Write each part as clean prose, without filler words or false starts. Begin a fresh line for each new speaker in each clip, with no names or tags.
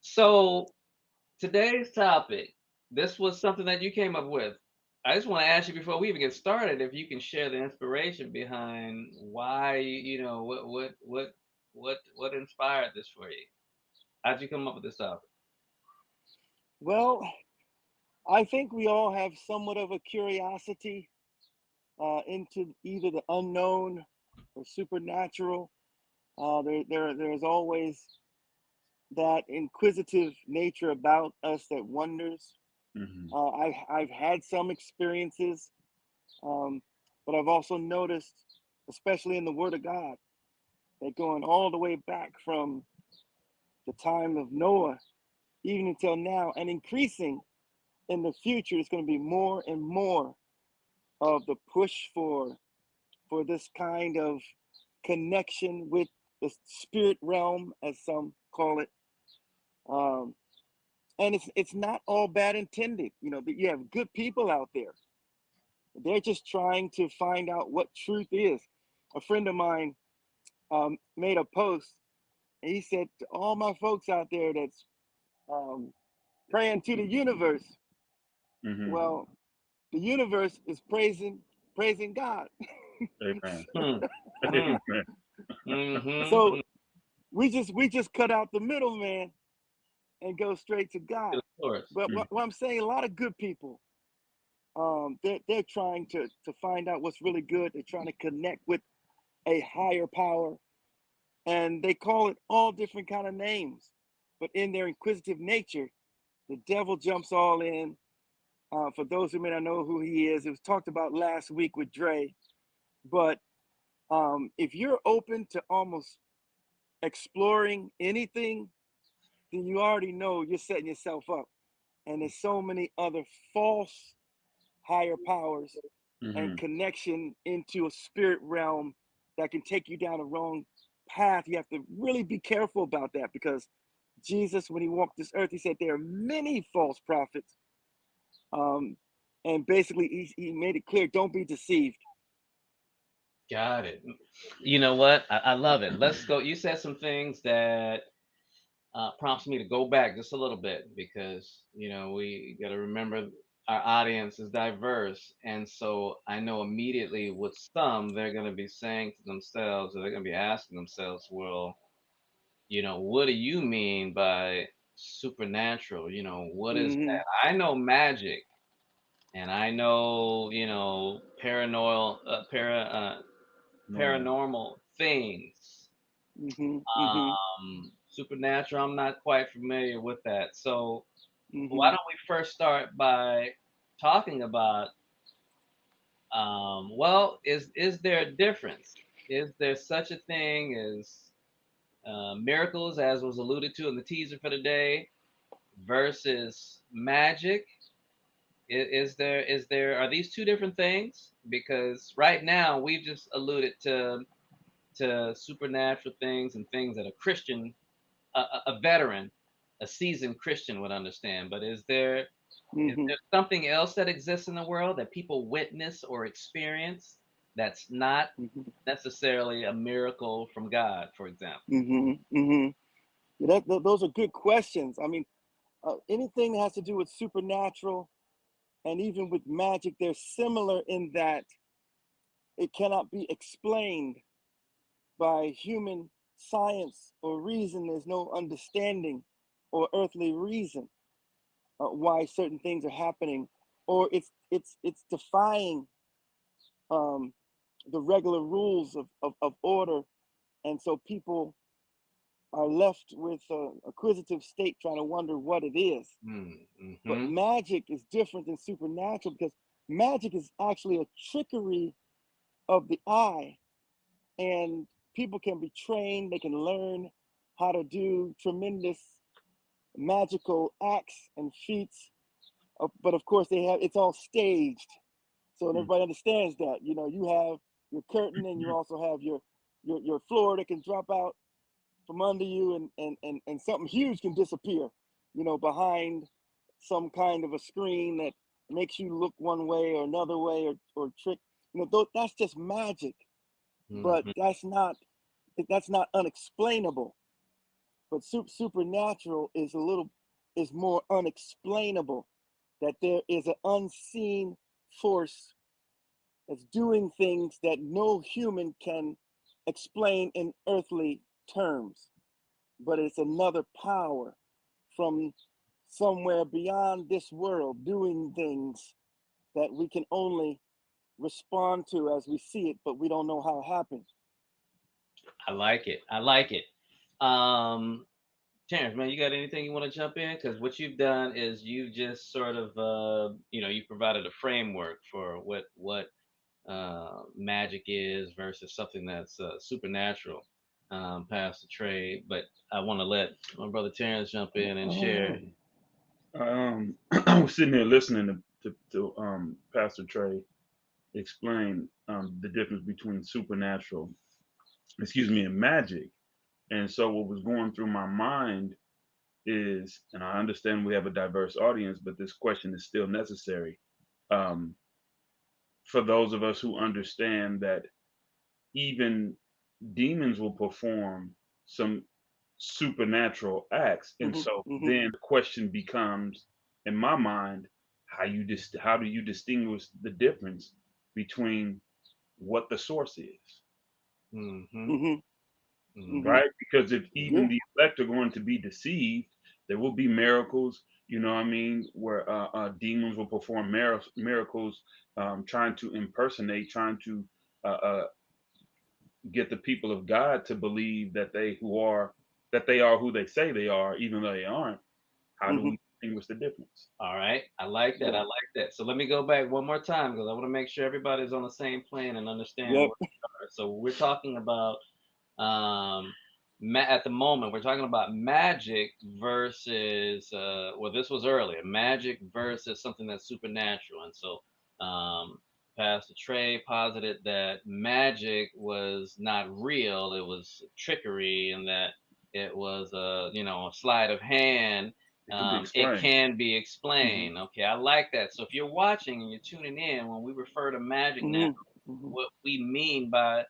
So today's topic, this was something that you came up with. I just want to ask you before we even get started if you can share the inspiration behind why what inspired this for you. How'd you come up with this topic?
Well, I think we all have somewhat of a curiosity into either the unknown or supernatural. There's always that inquisitive nature about us that wonders.
Hmm.
I've had some experiences, um, but I've also noticed, especially in the Word of God, that going all the way back from the time of Noah, even until now, and increasing in the future, it's going to be more and more of the push for this kind of connection with the spirit realm, as some call it. Um, and it's not all bad intended. You know, you have good people out there. They're just trying to find out what truth is. A friend of mine made a post, and he said to all my folks out there that's um, praying to the universe.
Hmm.
Well, the universe is praising God.
Amen.
Hmm. Hmm.
Amen.
Mm-hmm.
So we just cut out the middleman and go straight to God.
Of course.
But what I'm saying, a lot of good people, they're trying to find out what's really good. They're trying to connect with a higher power, and they call it all different kind of names. But in their inquisitive nature, the devil jumps all in. For those who may not know who he is, it was talked about last week with Dre. But if you're open to almost exploring anything, then you already know you're setting yourself up. And there's so many other false higher powers and
Hmm.
connection into a spirit realm that can take you down the wrong path. You have to really be careful about that because Jesus, when he walked this earth, he said there are many false prophets. Um, and basically, he made it clear don't be deceived.
Got it. You know what? I love it. Let's go. You said some things that prompts me to go back just a little bit because we got to remember our audience is diverse, and so I know immediately with some they're going to be saying to themselves, or they're going to be asking themselves, well, what do you mean by supernatural? What is
Mm-hmm.
that? I know magic, and I know
Normal.
paranormal things.
Mm-hmm. Mm-hmm.
Supernatural, I'm not quite familiar with that. So why
Mm-hmm.
don't we first start by talking about, well, is there a difference? Is there such a thing as miracles, as was alluded to in the teaser for today, versus magic? Are these two different things? Because right now we've just alluded to supernatural things and things that a Christian, a veteran, a seasoned Christian would understand. But is
Mm-hmm.
there something else that exists in the world that people witness or experience that's not
Mm-hmm.
necessarily a miracle from God, for example?
Mm-hmm. Mm-hmm. Yeah, those are good questions. I mean, anything that has to do with supernatural and even with magic, they're similar in that it cannot be explained by human science or reason. There's no understanding or earthly reason why certain things are happening, or it's defying um, the regular rules of order, and so people are left with a acquisitive state trying to wonder what it is. But
Mm-hmm.
magic is different than supernatural because magic is actually a trickery of the eye, and people can be trained, they can learn how to do tremendous magical acts and feats. But of course, it's all staged, so everybody understands that. You know, you have your curtain, and you also have your floor that can drop out from under you, and something huge can disappear, you know, behind some kind of a screen that makes you look one way or another way, or trick. You know, that's just magic, but
Mm-hmm.
that's not unexplainable. But supernatural is more unexplainable. That there is an unseen force that's doing things that no human can explain in earthly terms. But it's another power from somewhere beyond this world doing things that we can only respond to as we see it, but we don't know how it happened.
I like it. I like it. Terrence, man, you got anything you want to jump in? Because what you've done is you just sort of, you provided a framework for what magic is versus something that's supernatural, past the trade. But I want to let my brother Terrence jump in and share.
I was sitting there listening to Pastor Trey explain the difference between supernatural, and magic. And so what was going through my mind is, and I understand we have a diverse audience, but this question is still necessary. Um, for those of us who understand that even demons will perform some supernatural acts, and so then the question becomes, in my mind, how do you distinguish the difference between what the source is?
Mm-hmm.
Right? Because if even
Yeah.
the elect are going to be deceived, there will be miracles, where demons will perform miracles, trying to impersonate, trying to uh, uh, get the people of God to believe that they are who they say they are, even though they aren't. How do we distinguish the difference?
All right. I like that.
Yeah.
I like that. So let me go back one more time because I want to make sure everybody's on the same plane and understand
Yep.
where we are. So we're talking about at the moment we're talking about magic versus this was earlier, magic versus something that's supernatural. And so Pastor Trey posited that magic was not real, it was trickery, and that it was a sleight of hand.
It can be
It
explained.
can be explained. Okay, I like that. So if you're watching and you're tuning in, when we refer to magic now, what we mean by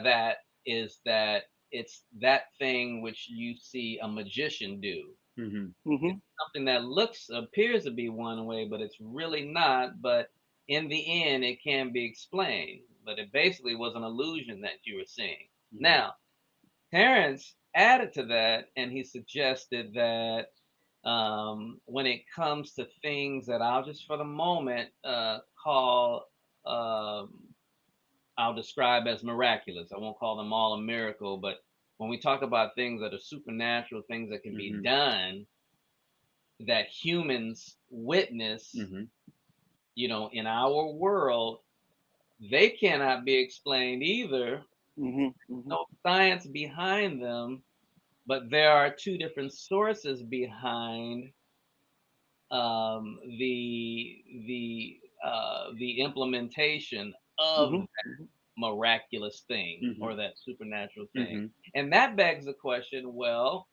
that is that it's that thing which you see a magician do. It's something that appears to be one way, but it's really not. But in the end, it can be explained. But it basically was an illusion that you were seeing. Now, Terrence added to that, and he suggested that when it comes to things that I'll just for the moment call I'll describe as miraculous. I won't call them all a miracle, but when we talk about things that are supernatural, things that can be done, that humans witness, in our world, they cannot be explained either. No science behind them, but there are two different sources behind the implementation of miraculous thing or that supernatural thing. And that begs the question, well,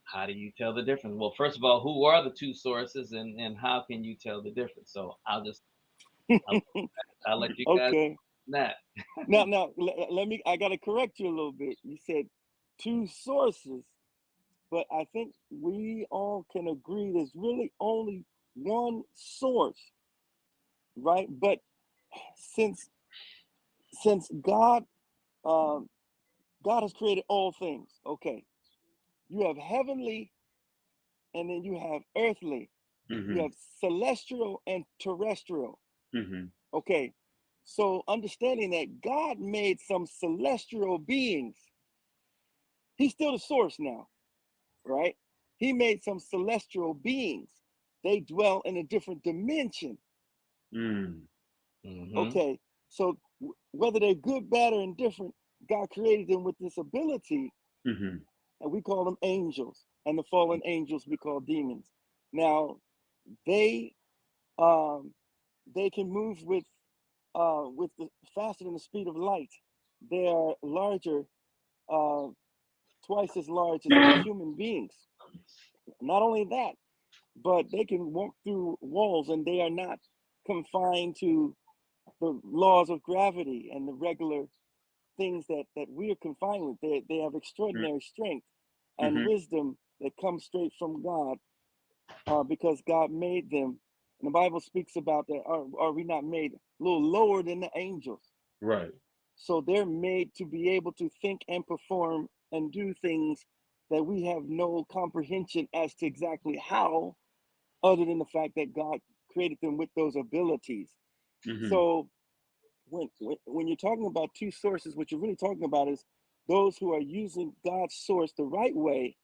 how do you tell the difference? Well, first of all, who are the two sources and how can you tell the difference? So I'll let you guys
Okay.
that.
Now, let me. I gotta correct you a little bit. You said two sources, but I think we all can agree there's really only one source, right? But since God, um, God has created all things. Okay, you have heavenly, and then you have earthly. You have celestial and terrestrial. Okay, so understanding that God made some celestial beings, He's still the source now, right? He made some celestial beings. They dwell in a different dimension. Okay, so whether they're good, bad, or indifferent, God created them with this ability, and we call them angels. And the fallen angels we call demons. Now, they can move with the faster than the speed of light. They are larger, twice as large as human beings. Not only that, but they can walk through walls, and they are not confined to the laws of gravity and the regular things that we are confined with. They have extraordinary strength and
Mm-hmm.
wisdom that comes straight from God, because God made them. And the Bible speaks about that. Are we not made a little lower than the angels?
Right.
So they're made to be able to think and perform and do things that we have no comprehension as to exactly how, other than the fact that God created them with those abilities.
Mm-hmm.
So when you're talking about two sources, what you're really talking about is those who are using God's source the right way,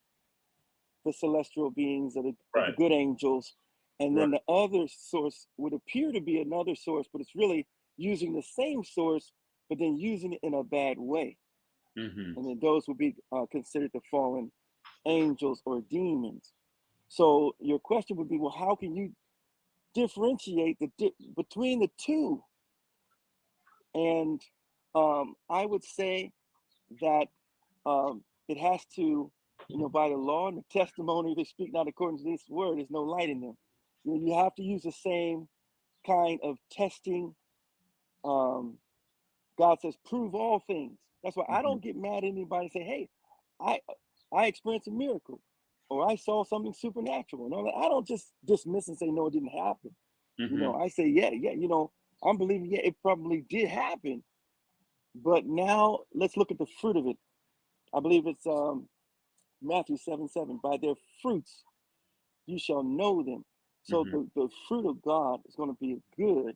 the celestial beings of the
Right.
good angels, and
Right.
then the other source would appear to be another source, but it's really using the same source, but then using it in a bad way.
Mm-hmm.
And then those would be considered the fallen angels or demons. So your question would be, well, how can you differentiate between the two? And I would say that it has to, by the law and the testimony, they speak not according to this word, there's no light in them. You have to use the same kind of testing. Um, God says, prove all things. That's why I
Mm-hmm.
don't get mad at anybody and say, hey, I I experienced a miracle or I saw something supernatural. And all that. I don't just dismiss and say, no, it didn't happen.
Mm-hmm.
I say, yeah, yeah, I'm believing, yeah, it probably did happen. But now let's look at the fruit of it. I believe it's Matthew 7:7. By their fruits you shall know them. So
Mm-hmm.
the fruit of God is going to be good,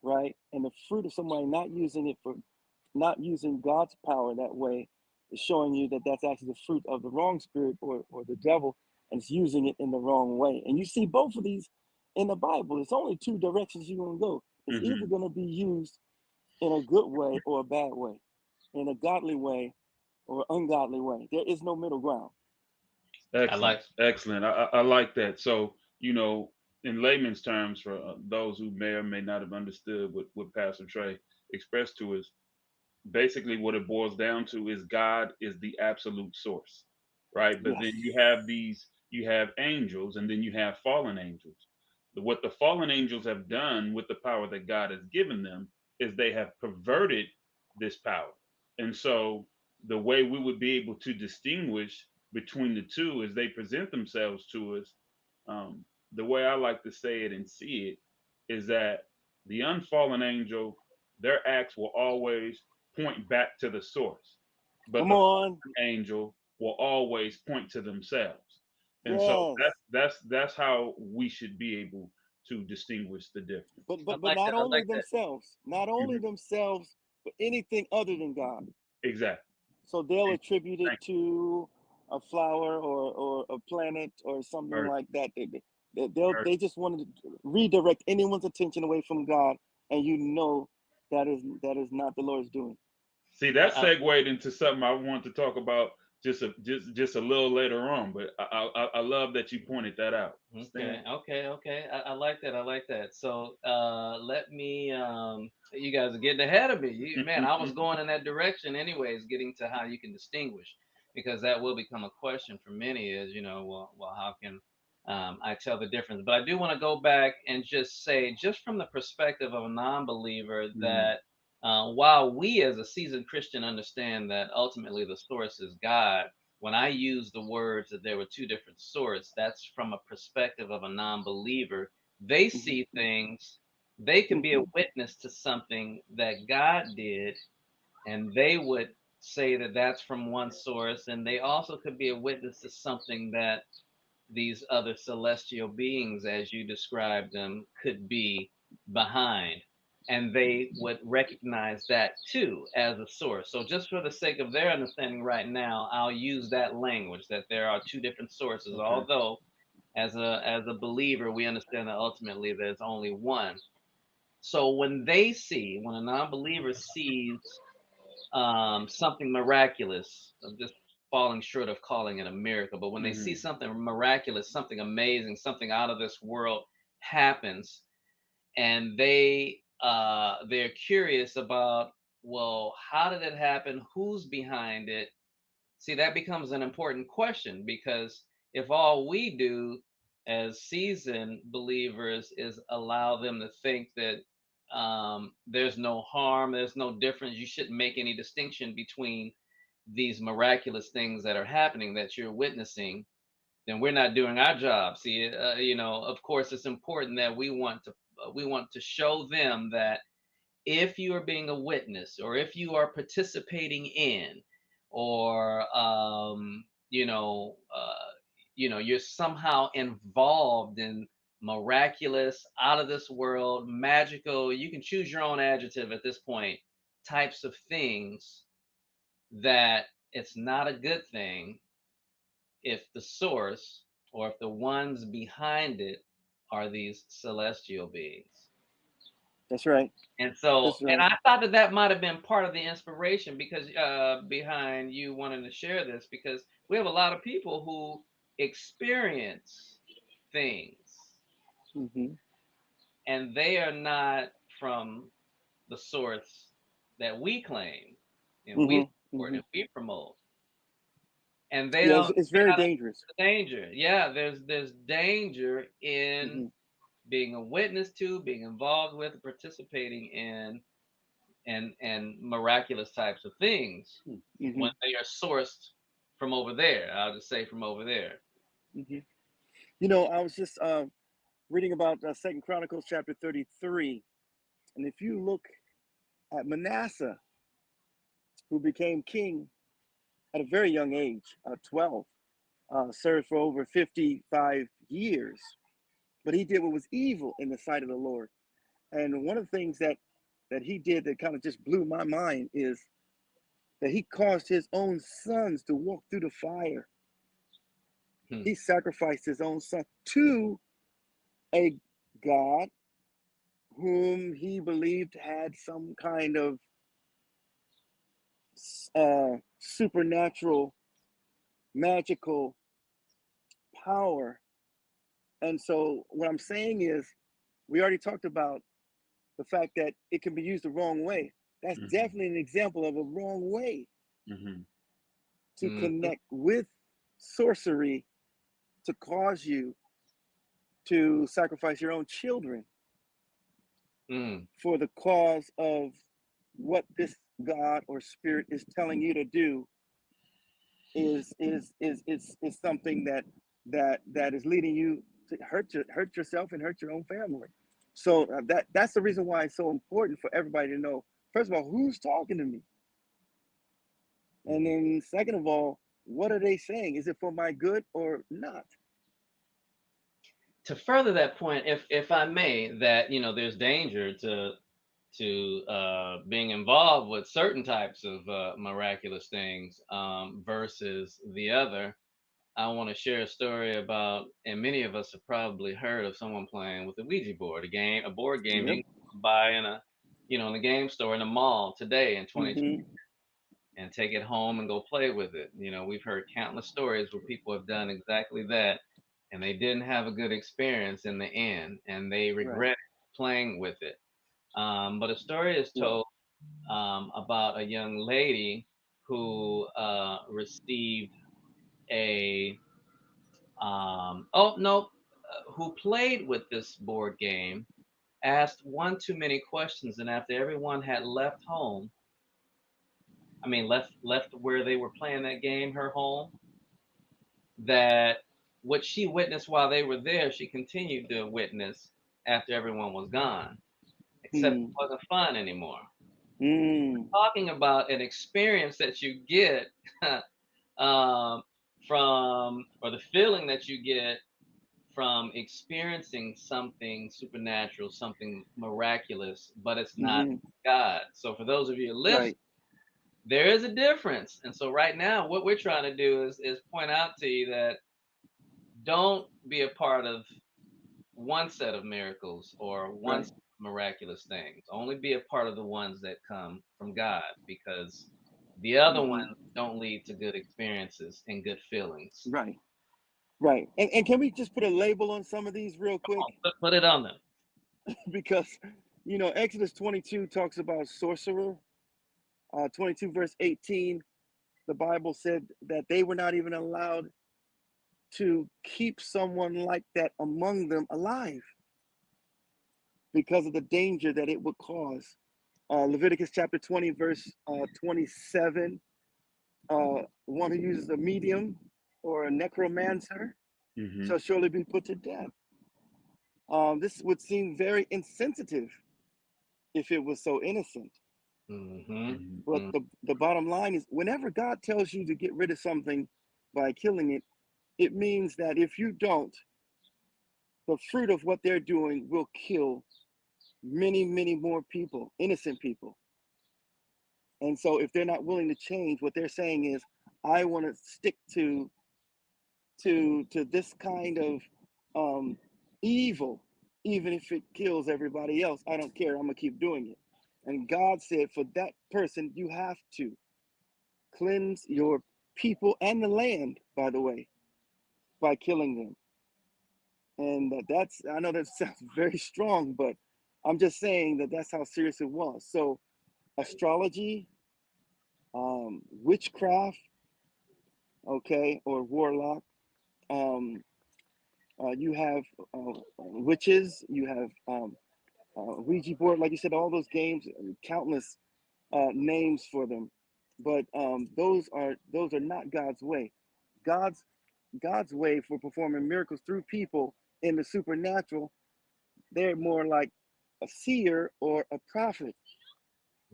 right? And the fruit of somebody not using God's power that way is showing you that that's actually the fruit of the wrong spirit or the devil, and it's using it in the wrong way. And you see both of these in the Bible. It's only two directions you're going to go. It's either
Mm-hmm.
going to be used in a good way or a bad way, in a godly way or ungodly way. There is no middle ground.
I
Excellent.
like.
Excellent. I like that. So, in layman's terms, for those who may or may not have understood what Pastor Trey expressed to us, basically what it boils down to is God is the absolute source, right? But
Yes.
then you have angels, and then you have fallen angels. What the fallen angels have done with the power that God has given them is they have perverted this power. And so the way we would be able to distinguish between the two is they present themselves to us. The way I like to say it and see it is that the unfallen angel, their acts will always point back to the source, but
Come
the
on.
fallen angel will always point to themselves. And so
Yes.
that's how we should be able to distinguish the difference.
But
I
but but
like
not
that. I
only
like that.
themselves, not only
Mhm.
themselves, but anything other than God.
Exactly.
So they'll attribute it
Thank
to a flower or a planet or
you.
something
Heard,
like that.
heard.
They just wanted to redirect anyone's attention away from God, and that is not the Lord's doing.
See,
I,
that
I,
segued into something I want to talk about just a little later on. But I love that you pointed that out.
okay,
Stan.
okay, okay. I like that. I like that. So let me. You guys are getting ahead of me. Man, I was going in that direction, anyways, getting to how you can distinguish, because that will become a question for many. Is well, how can I tell the difference? But I do want to go back and just say, just from the perspective of a non-believer,
Mm,
that while we as a seasoned Christian understand that ultimately the source is God, when I use the words that there were two different sorts, that's from a perspective of a non believer. They see things, they can be a witness to something that God did, and they would say that that's from one source, and they also could be a witness to something that these other celestial beings, as you described them, could be behind. And they would recognize that too as a source. So, just for the sake of their understanding right now, I'll use that language that there are two different sources,
okay.
although as a believer, we understand that ultimately there's only one. So when a non-believer sees something miraculous. I'm just falling short of calling it a miracle, but when they see
Hmm.
something miraculous, something amazing, something out of this world happens, and they're curious about, well, how did it happen? Who's behind it? See, that becomes an important question, because if all we do as seasoned believers is allow them to think that there's no harm, there's no difference. You shouldn't make any distinction between these miraculous things that are happening that you're witnessing. Then we're not doing our job. See, of course, it's important that we want to show them that if you are being a witness, or if you are participating in, or you're somehow involved in miraculous, out of this world, magical, you can choose your own adjective at this point, types of things, that it's not a good thing if the source, or if the ones behind it, are these celestial beings.
That's right.
And so,
That's
and
right.
I thought that that might have been part of the inspiration, because behind you wanting to share this, because we have a lot of people who experience things,
Hmm.
and they are not from the source that we claim and we
Hmm.
support
Hmm.
and we promote, and they
Yeah,
don't.
it's
They're
very
not
dangerous.
the danger. Yeah, there's danger in
Hmm.
being a witness to, being involved with, participating in, and miraculous types of things
Hmm.
when they are sourced from over there. I'll just say from over there.
Hmm. I was just reading about Second Chronicles chapter 33, and if you look at Manasseh, who became king at a very young age, 12, served for over 55 years, but he did what was evil in the sight of the Lord. And one of the things that he did that kind of just blew my mind is that he caused his own sons to walk through the fire.
Hmm.
He sacrificed his own son to a God whom he believed had some kind of supernatural, magical power. And so, what I'm saying is, we already talked about the fact that it can be used the wrong way. That's
Hmm.
definitely an example of a wrong way
Hmm.
to
Hmm.
connect with sorcery to cause you to sacrifice your own children
Hmm.
for the cause of what this God or spirit is telling you to do is something that is leading you to hurt yourself and hurt your own family. So that's the reason why it's so important for everybody to know. First of all, who's talking to me, and
Hmm.
then second of all, what are they saying? Is it for my good or not?
To further that point, if I may, that there's danger to being involved with certain types of miraculous things, versus the other. I want to share a story about, and many of us have probably heard of someone playing with a Ouija board, a board game
Yep.
you can buy in the game store in the mall today in 2020,
Mm-hmm.
and take it home and go play with it. We've heard countless stories where people have done exactly that, and they didn't have a good experience in the end, and they
Right.
regret playing with it. But a story is
Right.
told about a young lady who received a oh no, who played with this board game, asked one too many questions, and after everyone had left home, I mean left where they were playing that game, her home, that what she witnessed while they were there, she continued to witness after everyone was gone, except it
Mm.
wasn't fun anymore.
Mm.
Talking about an experience that you get um, from, or the feeling that you get from experiencing something supernatural, something miraculous, but it's not
Mm-hmm.
God. So for those of you listening,
Right.
there is a difference. And so right now, what we're trying to do is point out to you that don't be a part of one set of miracles or one
Right.
set of miraculous things. Only be a part of the ones that come from God, because the other
Mm-hmm.
ones don't lead to good experiences and good feelings.
Right. Right. And can we just put a label on some of these real quick?
Put it on them.
Because, Exodus 22 talks about sorcerer. 22 verse 18, the Bible said that they were not even allowed to keep someone like that among them alive. because of the danger that it would cause. Leviticus chapter 20, verse 27. One who uses a medium or a necromancer
Mm-hmm.
shall surely be put to death. This would seem very insensitive if it was so innocent.
Mm-hmm.
Mm-hmm.
But the bottom line is whenever God tells you to get rid of something by killing it, it means that if you don't, the fruit of what they're doing will kill many, many more people, innocent people. And so if they're not willing to change, what they're saying is, I want to stick to this kind of evil, even if it kills everybody else. I don't care. I'm gonna keep doing it. And God said, for that person, you have to cleanse your people and the land, by the way, by killing them. And that's, I know that sounds very strong, but I'm just saying that that's how serious it was. So astrology, witchcraft, okay, or warlock. Um, you have witches. You have Ouija board, like you said, all those games, countless names for them. But those are not God's way. God's God's way for performing miracles through people in the supernatural. They're more like a seer or a prophet,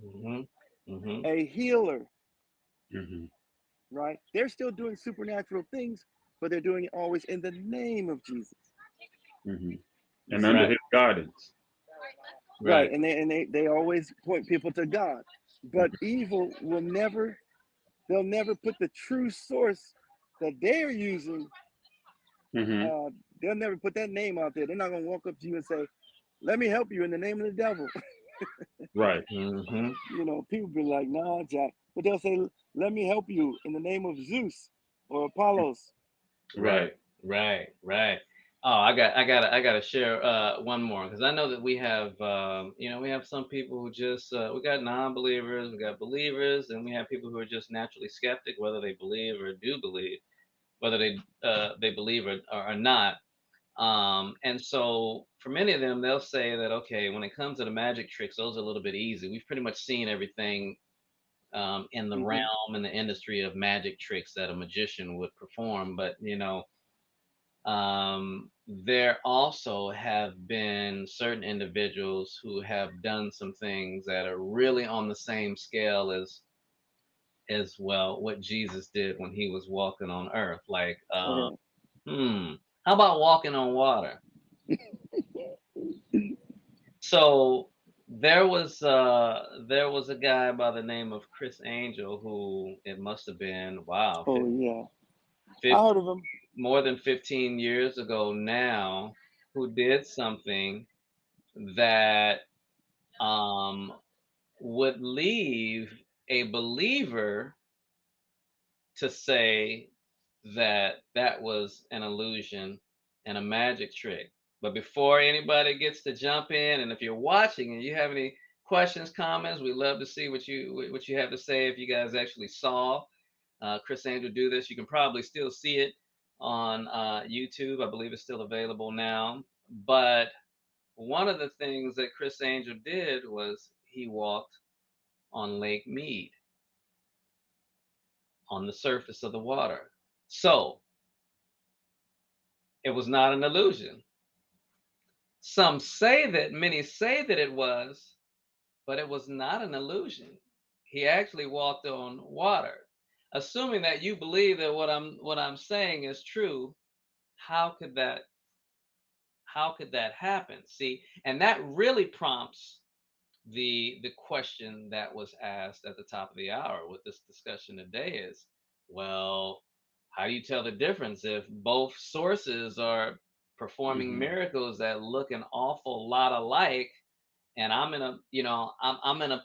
Mm-hmm. Mm-hmm.
a healer,
Mm-hmm.
right? They're still doing supernatural things, but they're doing it always in the name of Jesus.
Mm-hmm.
You
And under
see?
Right.
his guidance.
Right.
Right.
And they always point people to God. But evil will never, they'll never put the true source that they're using,
Mm-hmm.
uh, they'll never put that name out there. They're not gonna walk up to you and say, let me help you in the name of the devil.
Right.
Mm-hmm.
People be like, nah, Jack. But they'll say, let me help you in the name of Zeus or Apollos.
Right.
Right. Right. Right. Oh, I gotta share one more because I know that we have we have some people who just we got non-believers, we got believers, and we have people who are just naturally skeptic whether they believe or do believe, whether they believe or not. And so for many of them, they'll say that okay, when it comes to the magic tricks, those are a little bit easy. We've pretty much seen everything in the
Hmm.
realm in the industry of magic tricks that a magician would perform. But there also have been certain individuals who have done some things that are really on the same scale as well what Jesus did when he was walking on earth. Like,
Uh,
how about walking on water? So there was a guy by the name of Chris Angel who it must have been wow
oh, yeah. I
50,
heard of him.
more than 15 years ago now who did something that um, would leave a believer to say that that was an illusion and a magic trick. But before anybody gets to jump in, and if you're watching and you have any questions, comments, we'd love to see what you have to say. If you guys actually saw Chris Angel do this, you can probably still see it on YouTube. I believe it's still available now. But one of the things that Chris Angel did was he walked on Lake Mead on the surface of the water. So it was not an illusion. Many say that it was, but it was not an illusion. He actually walked on water. Assuming that you believe that what I'm saying is true, how could that how could that happen? See, and that really prompts the question that was asked at the top of the hour with this discussion today is, well, how do you tell the difference if both sources are performing
Mm-hmm.
miracles that look an awful lot alike, and I'm in a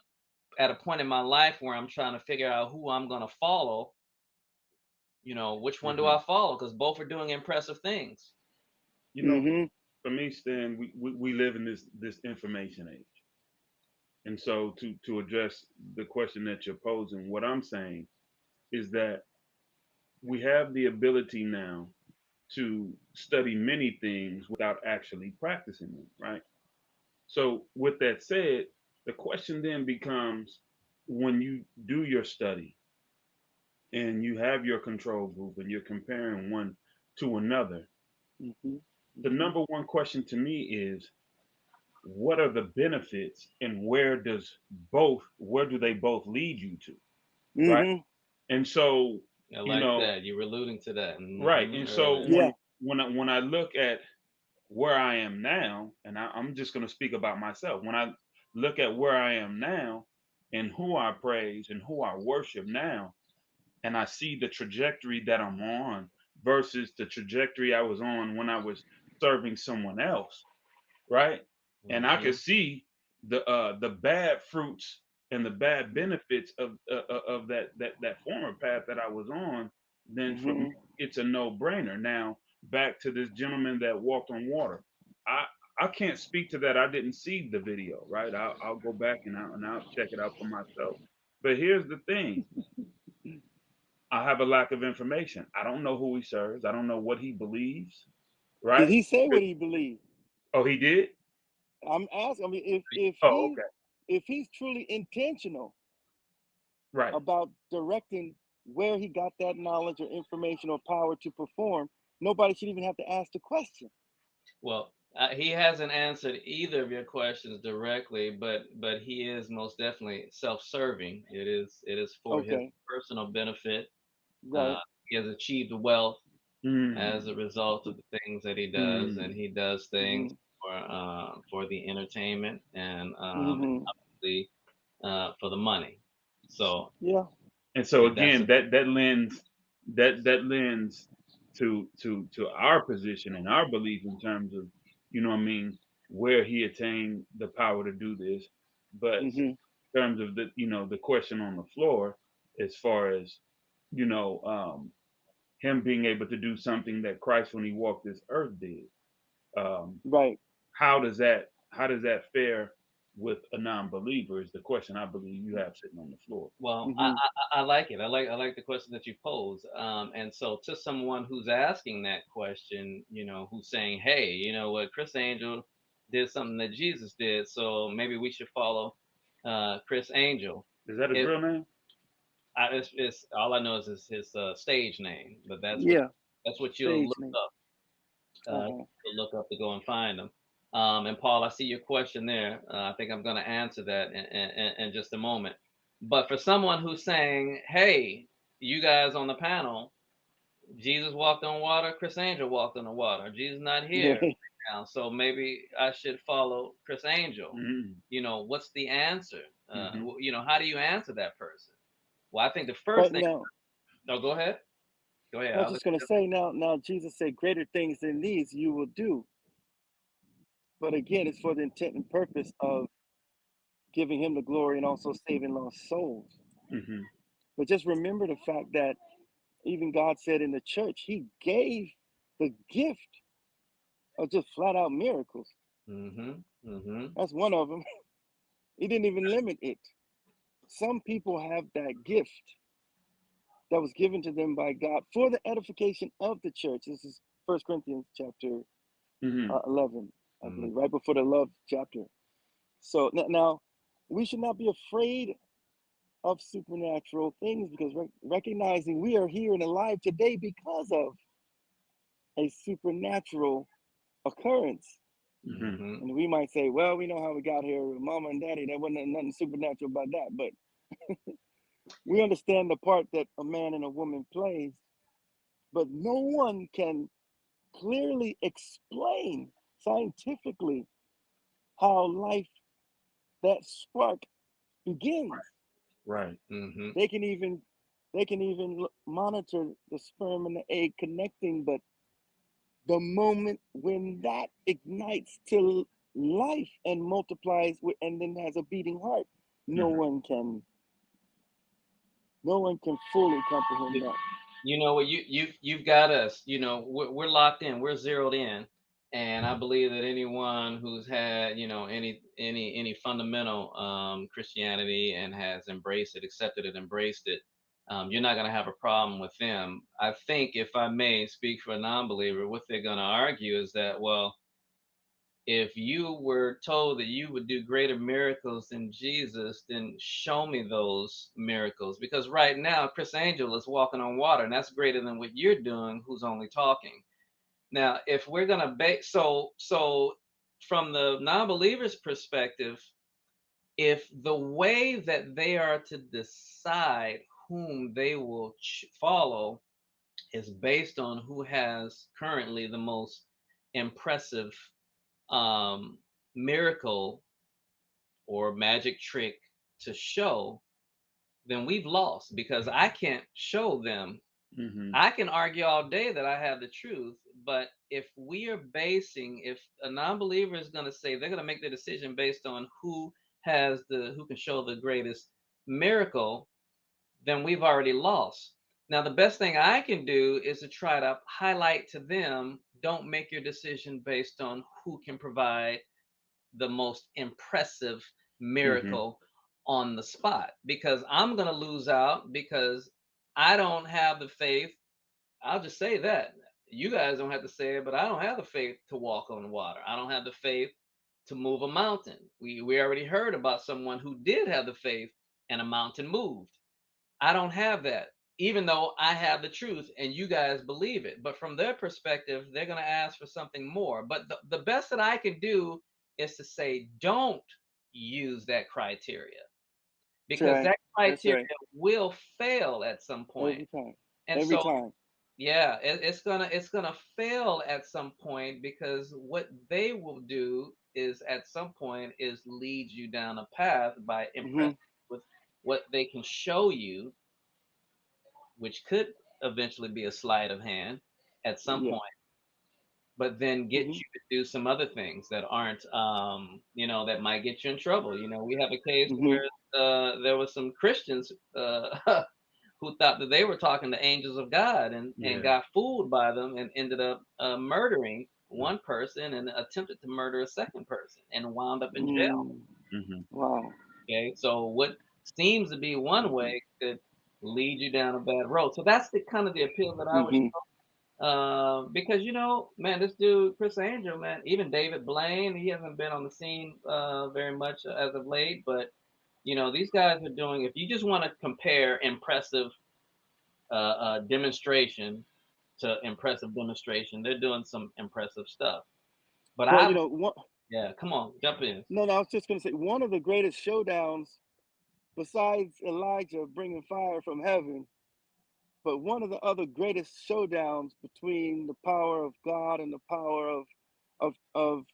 at a point in my life where I'm trying to figure out who I'm going to follow, which one do
Mm-hmm.
I follow, because both are doing impressive things.
You know,
Hmm.
for me, Stan, we live in this information age. And so to address the question that you're posing, what I'm saying is that we have the ability now to study many things without actually practicing them, right? So with that said, the question then becomes, when you do your study and you have your control group and you're comparing one to another,
Hmm.
the
Hmm.
number one question to me is, what are the benefits and where do they both lead you to? Right.
Hmm.
And so,
I
you
like
know,
that. You were alluding to that
right. And so
earlier.
Yeah.
when I look at where I am now, and I'm just going to speak about myself. When I look at where I am now and who I praise and who I worship now, and I see the trajectory that I'm on versus the trajectory I was on when I was serving someone else, right? And I could
Hmm.
see the bad fruits and the bad benefits of that former path that I was on. Then for me,
Hmm.
it's a no brainer. Now back to this gentleman that walked on water. I I can't speak to that. I didn't see the video, right? I'll go back and I'll check it out for myself. But here's the thing: I have a lack of information. I don't know who he serves. I don't know what he believes,
Did
right?
he say what he believed?
Oh, he did.
I'm asking. I mean,
Oh, okay,
if he's truly intentional
right.
about directing where he got that knowledge or information or power to perform, nobody should even have to ask the question.
Well, he hasn't answered either of your questions directly, but he is most definitely self-serving. It is for his
Okay,
personal benefit. Uh,
right.
he has achieved wealth as a
Mm,
result of the things that he does, and
mm,
he does things
Hmm.
for the entertainment and
Hmm.
the for the money. So
Yeah.
and so
that's
again, that lends to our position and our belief in terms of, what I mean, where he attained the power to do this. But
Hmm.
in terms of the question on the floor, as far as, you know, um, him being able to do something that Christ when he walked this earth did. Um,
Right.
how does that fare with a non-believer is the question I believe you have sitting on the floor.
well,
Hmm.
I like it. I like the question that you pose. And so to someone who's asking that question, who's saying, "Hey, you know what? Chris Angel did something that Jesus did, so maybe we should follow Chris Angel."
Is that his
It,
real name?
it's all I know is his stage name, but
Yeah.
that's what you'll
Stage
look
name.
up.
Uh-huh.
To look up to go and find them. And Paul, I see your question there. I think I'm going to answer that in just a moment. But for someone who's saying, "Hey, you guys on the panel, Jesus walked on water, Chris Angel walked on the water. Jesus not here
Right.
now, so maybe I should follow Chris Angel."
Mm-hmm.
What's the answer?
Mm-hmm.
How do you answer that person? Well, I think the first
Right
thing.
now,
No, go ahead. Go ahead.
I was
I'll let
just gonna
you.
say now Jesus said, greater things than these you will do. But again, it's for the intent and purpose of giving him the glory and also saving lost souls.
Mm-hmm.
But just remember the fact that even God said in the church, he gave the gift of just flat out miracles.
Mm-hmm. Mm-hmm.
That's one of them. He didn't even limit it. Some people have that gift that was given to them by God for the edification of the church. This is First Corinthians chapter
Mm-hmm.
11, I
Mm-hmm.
believe, right before the love chapter. So now we should not be afraid of supernatural things because recognizing we are here and alive today because of a supernatural occurrence.
Mm-hmm.
Mm-hmm.
And we might say, well, we know how we got here with mama and daddy. There wasn't nothing supernatural about that. But we understand the part that a man and a woman plays. But no one can clearly explain scientifically how life, that spark begins.
Right.
Mm-hmm.
They can even monitor the sperm and the egg connecting, but the moment when that ignites to life and multiplies and then has a beating heart, no
Mm-hmm.
one can no one can fully comprehend that.
You know what, you've got us. We're locked in, we're zeroed in, and I believe that anyone who's had any fundamental Christianity and has embraced it, accepted it, embraced it, you're not going to have a problem with them. I think, if I may speak for a non-believer, what they're going to argue is that, well, if you were told that you would do greater miracles than Jesus, then show me those miracles. Because right now, Chris Angel is walking on water, and that's greater than what you're doing, who's only talking. Now, if we're gonna base, so from the non-believer's perspective, if the way that they are to decide whom they will follow is based on who has currently the most impressive um, miracle or magic trick to show, then we've lost because I can't show them.
Mm-hmm.
I can argue all day that I have the truth, but if a non-believer is going to say they're going to make the decision based on who can show the greatest miracle, then we've already lost. Now, the best thing I can do is to try to highlight to them, don't make your decision based on who can provide the most impressive
Mm-hmm.
miracle on the spot, because I'm going to lose out because I don't have the faith. I'll just say that. You guys don't have to say it, but I don't have the faith to walk on water. I don't have the faith to move a mountain. We already heard about someone who did have the faith and a mountain moved. I don't have that, even though I have the truth and you guys believe it. But from their perspective, they're going to ask for something more. But the best that I can do is to say, don't use that criteria,
That's
because
right.
that
That's
criteria
right.
will fail at some point.
Every time.
And
Every
so,
time.
yeah, it's gonna fail at some point, because what they will do is at some point is lead you down a path by
Mm-hmm.
impressing with what they can show you, which could eventually be a sleight of hand at some
Yeah.
point, but then get
Mm-hmm.
you to do some other things that aren't, that might get you in trouble. We have a case
Mm-hmm.
where there was some Christians who thought that they were talking to angels of God, and
Yeah.
got fooled by them and ended up murdering one person and attempted to murder a second person and wound up in jail.
Mm.
Mm-hmm.
Wow.
Okay, so what seems to be one way could lead you down a bad road. So that's the kind of the appeal that I would,
Mm-hmm.
because man, this dude Chris Angel, man, even David Blaine, he hasn't been on the scene very much as of late, but these guys are doing. If you just want to compare impressive demonstration to impressive demonstration, they're doing some impressive stuff. But
Well,
yeah, come on, jump in.
no, no, I was just going to say one of the greatest showdowns, besides Elijah bringing fire from heaven, but one of the other greatest showdowns between the power of God and the power of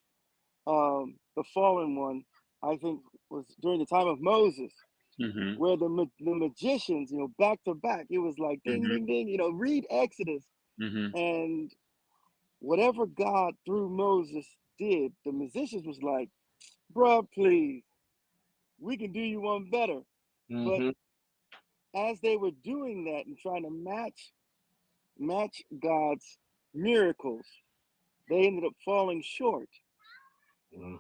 the fallen one, I think, was during the time of Moses,
Mm-hmm.
where the magicians, back to back, it was like ding,
Mm-hmm.
ding, ding. Read Exodus,
Mm-hmm.
and whatever God through Moses did, the musicians was like, bruh, please, we can do you one better. But
Hmm.
as they were doing that and trying to match God's miracles, they ended up falling short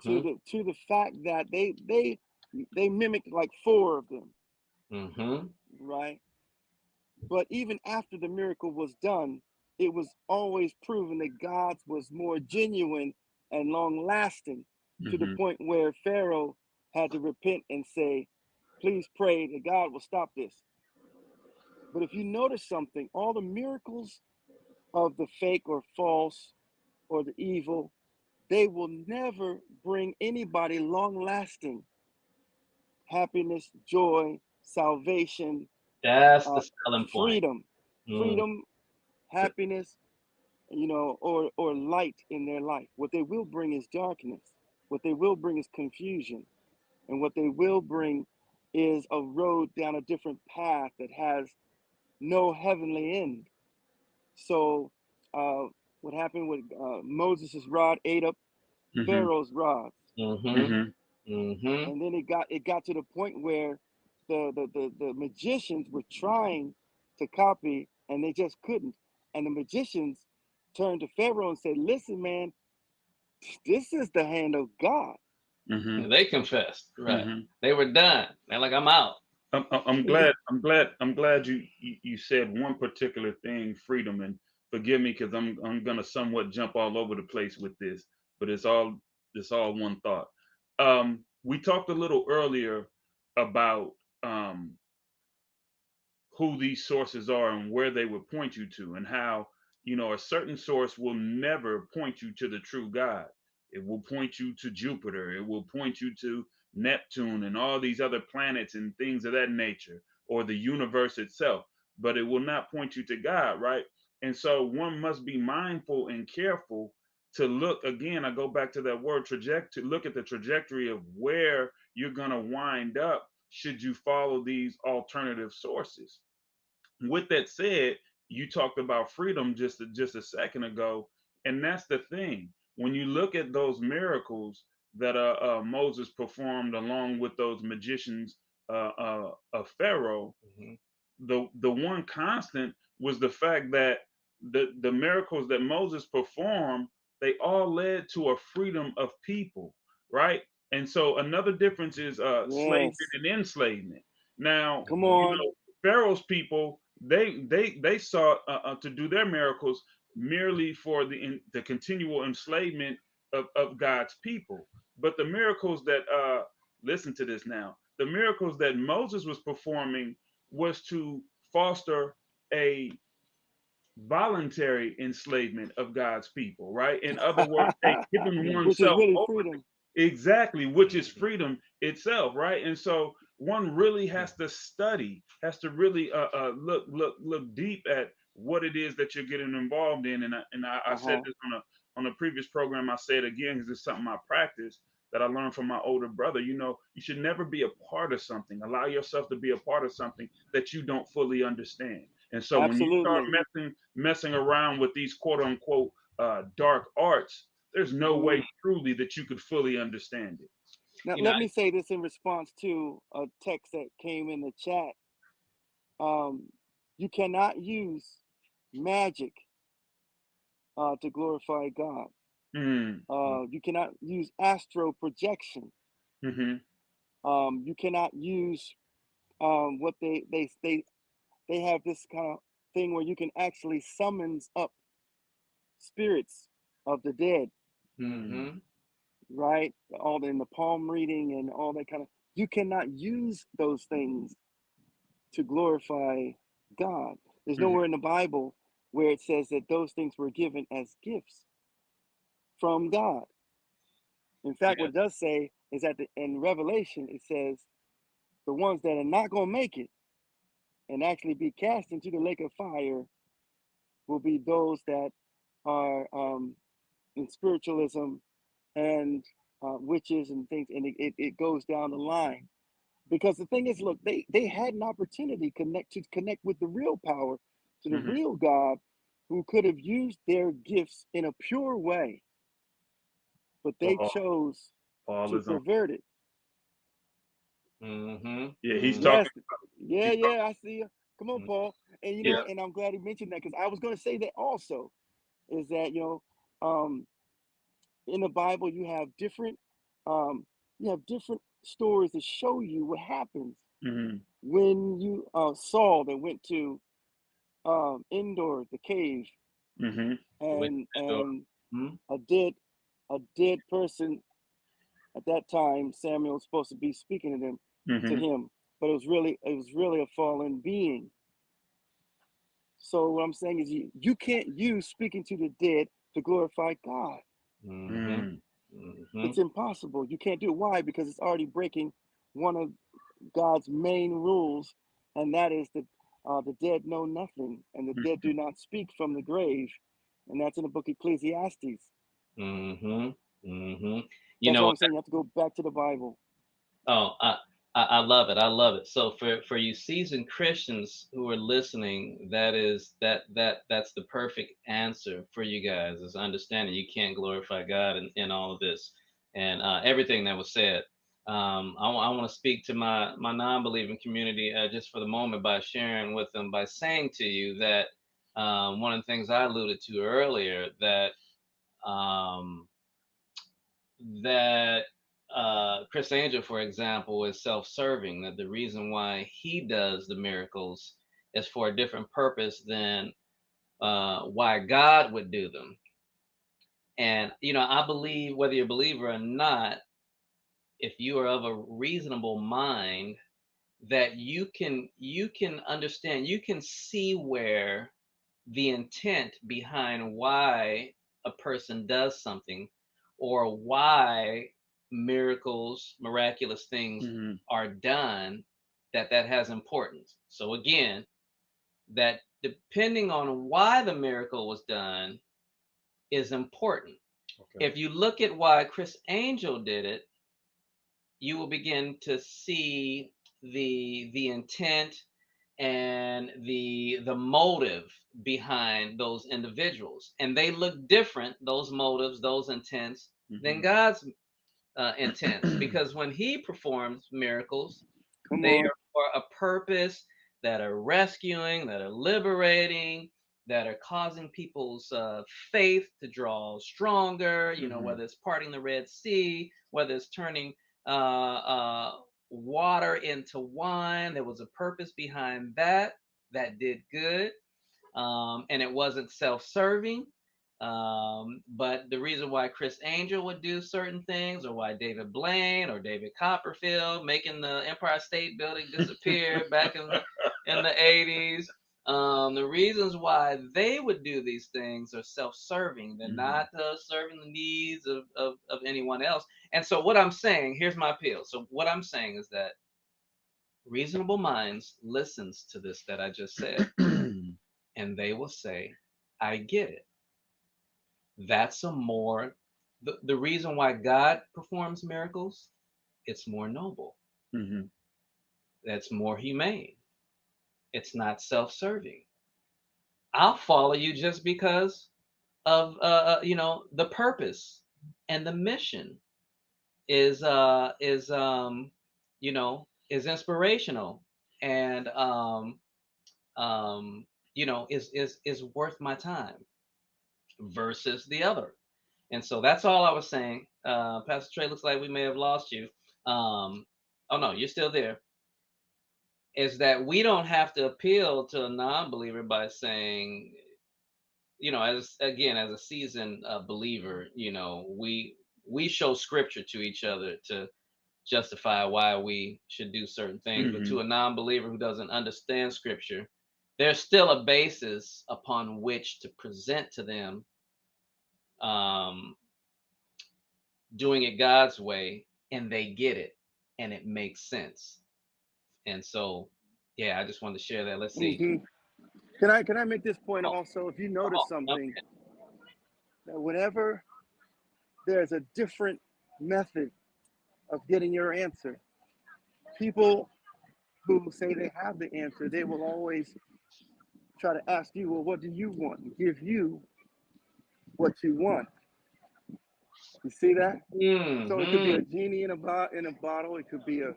to
Hmm.
the fact that they mimicked like four of them,
Hmm.
right? But even after the miracle was done, it was always proven that God's was more genuine and long lasting, to the
Mm-hmm.
point where Pharaoh had to repent and say, please pray that God will stop this. But if you notice something, all the miracles of the fake or false or the evil, they will never bring anybody long lasting happiness, joy, salvation,
That's the
uh,
selling point.
freedom,
Mm.
freedom, happiness, or light in their life. What they will bring is darkness. What they will bring is confusion. And what they will bring is a road down a different path that has no heavenly end. So, what happened with Moses' rod ate up
Mm-hmm.
Pharaoh's rods,
Hmm.
Mm-hmm.
Hmm.
and then it got to the point where the magicians were trying to copy, and they just couldn't. And the magicians turned to Pharaoh and said, "Listen, man, this is the hand of God."
Mm-hmm.
They confessed, right?
Mm-hmm.
They were done. They're like, I'm out.
I'm glad. I'm glad you said one particular thing, freedom, and forgive me because I'm gonna somewhat jump all over the place with this, but It's all one thought. We talked a little earlier about who these sources are and where they would point you to, and how, a certain source will never point you to the true God. It will point you to Jupiter, it will point you to Neptune and all these other planets and things of that nature, or the universe itself, but it will not point you to God, right? And so one must be mindful and careful to look again. I go back to that word trajectory, to look at the trajectory of where you're going to wind up should you follow these alternative sources. With that said, you talked about freedom just a second ago, and that's the thing. When you look at those miracles that Moses performed along with those magicians of Pharaoh,
Mm-hmm.
the one constant was the fact that the miracles that Moses performed, they all led to a freedom of people, right? And so another difference is slavery
Yes.
and enslavement. Now,
Come
Mm-hmm.
on.
Pharaoh's people, they sought to do their miracles merely for the continual enslavement of God's people. But the miracles that listen to this now, the miracles that Moses was performing was to foster a voluntary enslavement of God's people, right? In other words, giving
Which is
oneself
really
over.
freedom.
Exactly, which is freedom itself, right? And so one really has to study, has to really look deep at what it is that you're getting involved in. And I said
Uh-huh.
this on a previous program. I say it again because it's something I practice that I learned from my older brother. You should never be a part of something. Allow yourself to be a part of something that you don't fully understand. And so when you start
Absolutely.
messing around with these quote unquote dark arts, there's no way
Mm.
truly that you could fully understand it.
Now,
You know,
let me say this in response to a text that came in the chat. Um, you cannot use magic to glorify God.
Mm,
You cannot use astral projection.
mm-hmm,
You cannot use what they have this kind of thing where you can actually summons up spirits of the dead,
mm,
mm-hmm.
right? All in the palm reading and all that kind of. You cannot use those things to glorify God. There's
mm-hmm,
nowhere in the Bible where it says that those things were given as gifts from God. In fact,
Yeah.
what it does say is that in Revelation, it says the ones that are not going to make it and actually be cast into the lake of fire will be those that are in spiritualism and witches and things. And it goes down the line. Because the thing is, look, they had an opportunity to connect with the real power, to the
mm-hmm.
real God, who could have used their gifts in a pure way, but they
Paul,
chose
Paul
to
is on.
pervert it.
Mm-hmm.
Yeah, he's
Mm-hmm.
talking.
Yes, yeah,
He's
yeah, I see you. Come on,
Mm-hmm.
Paul. And
yeah.
and I'm glad he mentioned that because I was going to say that also is that um, in the Bible you have different stories that show you what happens
Mm-hmm,
when you Saul that went to Endor, the cave,
mm-hmm,
With that door.
and
Mm-hmm.
a dead person at that time. Samuel was supposed to be speaking to
mm-hmm,
him, but it was really a fallen being. So what I'm saying is you can't use speaking to the dead to glorify God.
Mm-hmm.
mm,
Mm-hmm.
It's impossible. You can't do it. Why? Because it's already breaking one of God's main rules, and that is that the dead know nothing, and the dead do not speak from the grave, and that's in the book of Ecclesiastes.
Mm-hmm. Mm-hmm. You
That's
know,
why I'm saying you have to go back to the Bible.
oh, I love it. I love it. So for you seasoned Christians who are listening, that's the perfect answer for you guys is understanding you can't glorify God in all of this and everything that was said. I want to speak to my non-believing community just for the moment by sharing with them by saying to you that one of the things I alluded to earlier um, that Chris Angel, for example, is self-serving. That the reason why he does the miracles is for a different purpose than why God would do them. And I believe, whether you're a believer or not, if you are of a reasonable mind, that you can understand, you can see where the intent behind why a person does something, or why miracles, miraculous things
Hmm.
are done, that has importance. So again, that depending on why the miracle was done is important.
Okay.
If you look at why Chris Angel did it, you will begin to see the intent and the motive behind those individuals, and they look different, those motives, those intents, than
Hmm.
God's intents, because when he performs miracles,
Come
they
on.
are for a purpose, that are rescuing, that are liberating, that are causing people's faith to draw stronger,
Hmm.
whether it's parting the Red Sea, whether it's turning uh, water into wine. There was a purpose behind that did good, and it wasn't self-serving. But the reason why Chris Angel would do certain things, or why David Blaine or David Copperfield making the Empire State Building disappear back in the 80s, the reasons why they would do these things are self-serving. They're
Hmm.
not serving the needs of anyone else. And so what I'm saying, here's my appeal. So what I'm saying is that reasonable minds listens to this that I just said, and they will say, I get it. That's a more, the reason why God performs miracles, it's more noble.
Hmm.
That's more humane. It's not self-serving. I'll follow you just because of the purpose and the mission is inspirational, and is worth my time versus the other. And so that's all I was saying. Pastor Trey, looks like we may have lost you. Oh no, you're still there. Is that we don't have to appeal to a non-believer by saying, as a seasoned believer, we show scripture to each other to justify why we should do certain things. But
Hmm.
to a non-believer who doesn't understand scripture, there's still a basis upon which to present to them, um, doing it God's way, and they get it, and it makes sense. And so, yeah, I just wanted to share that. Let's see.
Hmm. Can I make this point
Come on,
also? If you
come
notice
on. Jump
something, that whenever there's a different method of getting your answer, people who say they have the answer, they will always try to ask you, well, what do you want? And give you what you want. You see that?
in.
So it could be
Hmm.
a genie in a bottle. It could be a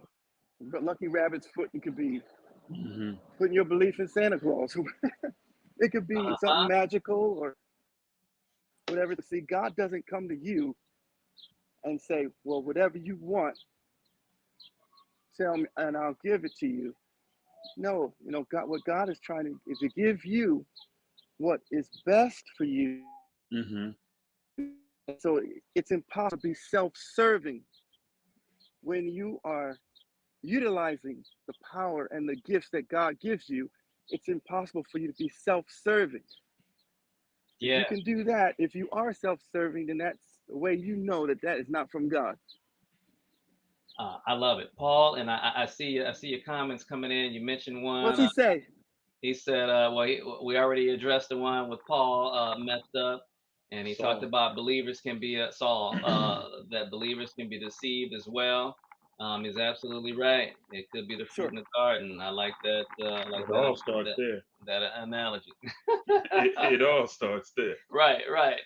lucky rabbit's foot. It could be
Hmm.
putting your belief in Santa Claus. It could be something
Uh-huh.
magical or whatever. See, God doesn't come to you and say, well, whatever you want, tell me and I'll give it to you. No, God, what God is trying to is to give you what is best for you.
Hmm.
So it's impossible to be self-serving when you are utilizing the power and the gifts that God gives you. It's impossible for you to be self-serving. If
Yeah,
you can do that, if you are self-serving, then that's the way you know that that is not from God.
I love it, Paul. And I see your comments coming in. You mentioned
What's
one.
he say?
He said, we already addressed the one with Paul messed up, and he talked
So.
about believers can be Saul, that believers can be deceived as well. He's absolutely right. It could be the fruit
Sure.
in the garden. I like that.
It all starts
That,
there.
that analogy.
It all starts there.
Right, right.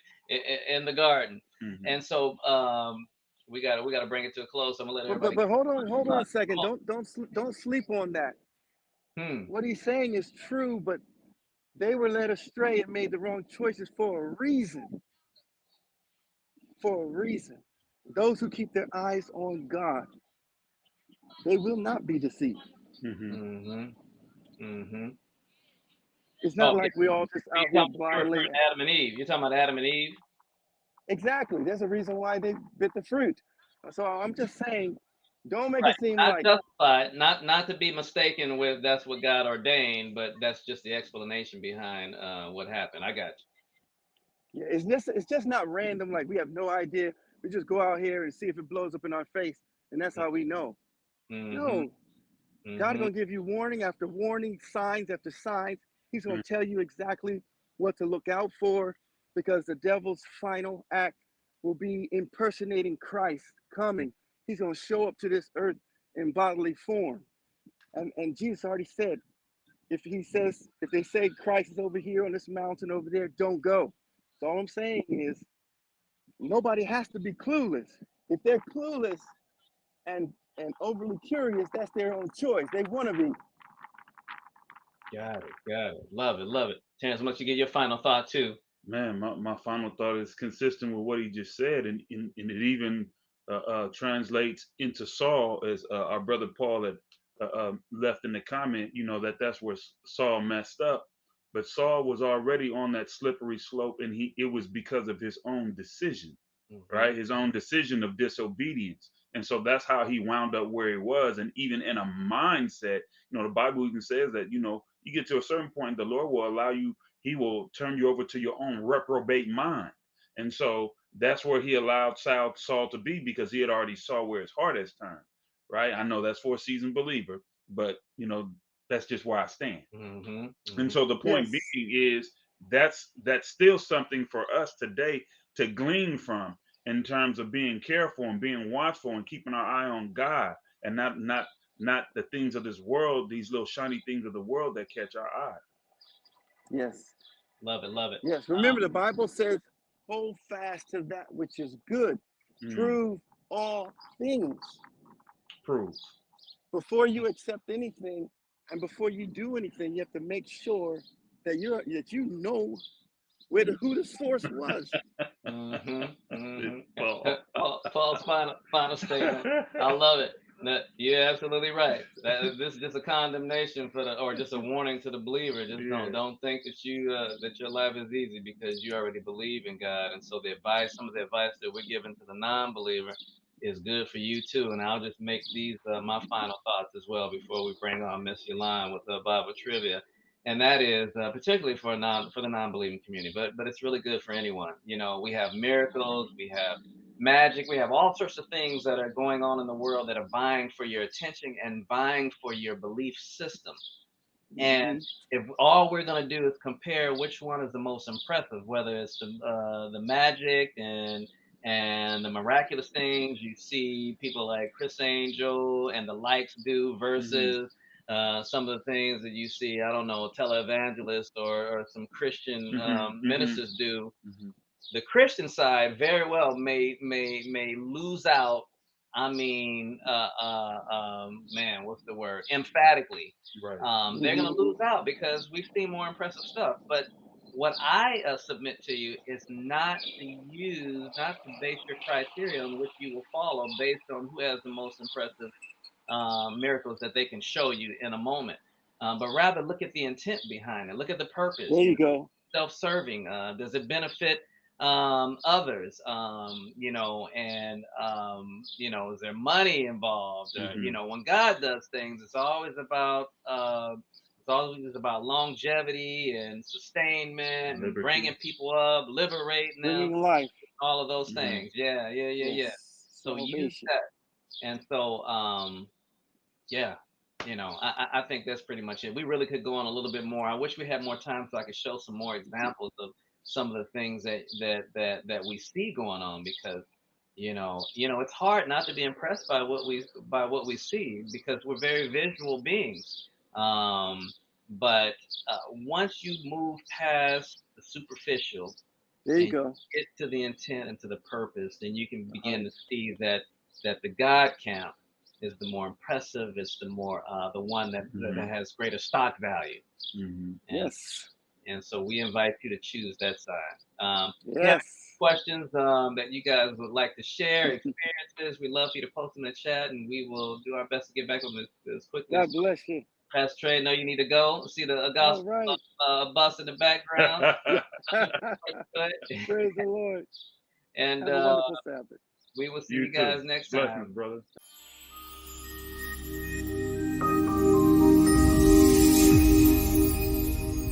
In the garden.
Hmm.
And so we got to bring it to a close. I'm gonna let
But
everybody.
but hold on a second.
Come
Don't sleep on that.
on.
What he's saying is true, but they were led astray and made the wrong choices for a reason. For a reason. Those who keep their eyes on God, they will not be deceived.
Hmm.
Hmm. Hmm.
It's
Oh,
not
yeah.
like we all just
You
out here
talking, you're referring
blindly.
to Adam and Eve. You're talking about Adam and Eve.
Exactly. There's a reason why they bit the fruit. So I'm just saying, don't make
Right.
it seem
Not
like,
justified, not to be mistaken with that's what God ordained, but that's just the explanation behind what happened. I got
yeah, it's just not random. Like we have no idea. We just go out here and see if it blows up in our face, and that's
you.
how we know.
Mm-hmm.
No, God
Mm-hmm.
gonna give you warning after warning, signs after signs. He's gonna
Mm.
tell you exactly what to look out for, because the devil's final act will be impersonating Christ coming. He's gonna show up to this earth in bodily form, and Jesus already said, if they say Christ is over here on this mountain over there, don't go. So all I'm saying is nobody has to be clueless. If they're clueless and overly curious, that's their own choice. They want to be.
Got it. Got it. Love it. Love it. Terrence, much you get your final thought too.
Man, my final thought is consistent with what he just said, and it even translates into Saul, as our brother Paul had left in the comment. You know that's where Saul messed up, but Saul was already on that slippery slope, and it was because of his own decision,
Mm-hmm.
right? His own decision of disobedience, and so that's how he wound up where he was, and even in a mindset. The Bible even says that you get to a certain point, the Lord will allow you, he will turn you over to your own reprobate mind. And so that's where he allowed Saul to be, because he had already saw where his heart has turned. Right. I know that's for a seasoned believer, but that's just where I stand.
Mm-hmm.
And
Mm-hmm.
so the point
Yes,
being is that's still something for us today to glean from, in terms of being careful and being watchful and keeping our eye on God, and not the things of this world, these little shiny things of the world that catch our eye.
yes,
Love it. Love it.
yes. Remember, the Bible says, hold fast to that which is good.
Mm,
Prove all things.
prove.
Before you accept anything and before you do anything, you have to make sure that you know who the source was.
Mm-hmm.
It
Mm-hmm.
fall.
Paul's final statement. I love it. You're absolutely right. This is just a condemnation for or just a warning to the believer. Just
Yeah.
don't think that your life is easy because you already believe in God. And so some of the advice that we're giving to the non-believer is good for you too. And I'll just make these my final thoughts as well before we bring on Miss Yolanda with the Bible trivia, and that is particularly for the non-believing community, but it's really good for anyone. We have miracles, we have magic, we have all sorts of things that are going on in the world that are vying for your attention and vying for your belief system. And
Hmm.
if all we're going to do is compare which one is the most impressive, whether it's the magic and the miraculous things you see people like Chris Angel and the likes do
Hmm.
versus some of the things that you see, I don't know, televangelists or some Christian
Hmm. Hmm.
ministers do.
Hmm.
The Christian side very well may lose out. I mean, man, what's the word? Emphatically,
Right.
they're
Hmm.
gonna lose out because we've seen more impressive stuff. But what I submit to you is not to base your criteria on which you will follow based on who has the most impressive miracles that they can show you in a moment, but rather look at the intent behind it. Look at the purpose.
There you go.
Self-serving? Does it benefit others? And is there money involved?
Hmm.
When God does things, it's always about longevity and sustainment and bringing
Liberty.
people up, liberating them,
Bringing life.
all of those
Hmm.
things. Yeah, yeah, yeah, yeah.
Yes.
So use
Salvation.
that. And so, yeah, I think that's pretty much it. We really could go on a little bit more. I wish we had more time so I could show some more examples of some of the things that we see going on, because it's hard not to be impressed by what we see because we're very visual beings. But once you move past the superficial
There you
and
go.
get to the intent and to the purpose, then you can
The
begin
heart.
to see that the God count is the more impressive. It's the one that
Hmm.
has greater stock value,
Hmm.
and
Yes.
so we invite you to choose that side. If you have
Yes.
questions that you guys would like to share, experiences, we love for you to post in the chat, and we will do our best to get back with them as quickly as
God bless you.
Pastor Trey. Know you need to go. See the
All
gospel
right.
bus in the background.
Yeah.
Good.
Praise the Lord.
And
Have a wonderful Sabbath.
we will see
You
you
too.
guys next
Blessings,
time.
brother.